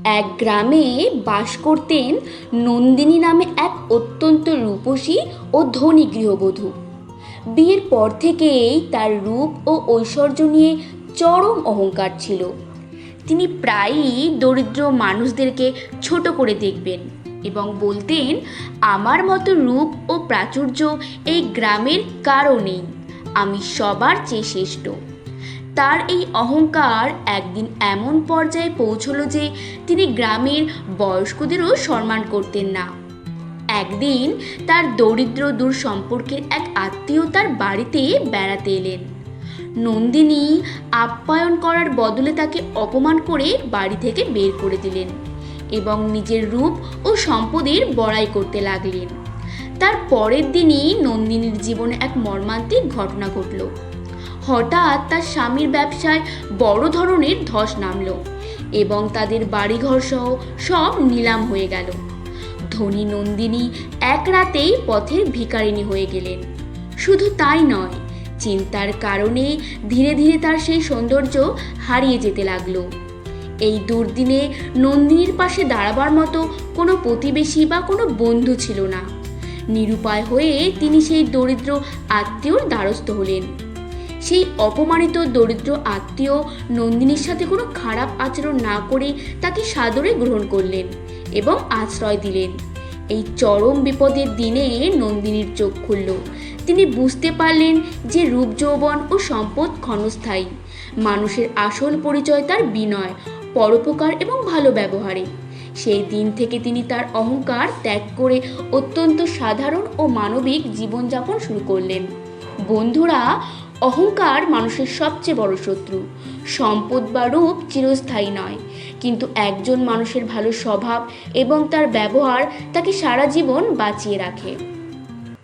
এক গ্রামে বাস করতেন নন্দিনী নামে এক অত্যন্ত রূপসী ও ধনী গৃহবধূ। বিয়ের পর থেকেই তার রূপ ও ঐশ্বর্য নিয়ে চরম অহংকার ছিল। তিনি প্রায়ই দরিদ্র মানুষদেরকে ছোট করে দেখবেন এবং বলতেন, আমার মতো রূপ ও প্রাচুর্য এই গ্রামের কারও নেই, আমি সবার চেয়ে শ্রেষ্ঠ। তার এই অহংকার একদিন এমন পর্যায়ে পৌঁছলো যে তিনি গ্রামের বয়স্কদেরও সম্মান করতেন না। একদিন তার দরিদ্র দূর সম্পর্কের এক আত্মীয় তার বাড়িতে বেড়াতে এলেন। নন্দিনী আপ্যায়ন করার বদলে তাকে অপমান করে বাড়ি থেকে বের করে দিলেন এবং নিজের রূপ ও সম্পদের বড়াই করতে লাগলেন। তার পরের দিনই নন্দিনীর জীবনে এক মর্মান্তিক ঘটনা ঘটল। হঠাৎ তার স্বামীর ব্যবসায় বড় ধরনের ধস নামল এবং তাদের বাড়িঘর সহ সব নিলাম হয়ে গেল। ধনী নন্দিনী এক রাতেই পথের ভিখারিণী হয়ে গেলেন। শুধু তাই নয়, চিন্তার কারণে ধীরে ধীরে তার সেই সৌন্দর্য হারিয়ে যেতে লাগলো। এই দুর্দিনে নন্দিনীর পাশে দাঁড়াবার মতো কোনো প্রতিবেশী বা কোনো বন্ধু ছিল না। নিরুপায় হয়ে তিনি সেই দরিদ্র আত্মীয়র দ্বারস্থ হলেন। সেই অপমানিত দরিদ্র আত্মীয় নন্দিনীর সাথে কোনো খারাপ আচরণ না করে তাকে সাদরে গ্রহণ করলেন এবং আশ্রয় দিলেন। এই চরম বিপদের দিনে নন্দিনীর চোখ খুলল। তিনি বুঝতে পারলেন যে রূপ যৌবন ও সম্পদ ক্ষণস্থায়ী। মানুষের আসল পরিচয় তার বিনয়, পরোপকার এবং ভালো ব্যবহারে। সেই দিন থেকে তিনি তার অহংকার ত্যাগ করে অত্যন্ত সাধারণ ও মানবিক জীবনযাপন শুরু করলেন। বন্ধুরা, অহংকার মানুষের সবচেয়ে বড় শত্রু। সম্পদ বা রূপ চিরস্থায়ী নয়, কিন্তু একজন মানুষের ভালো স্বভাব এবং তার ব্যবহার তাকে সারা জীবন বাঁচিয়ে রাখে।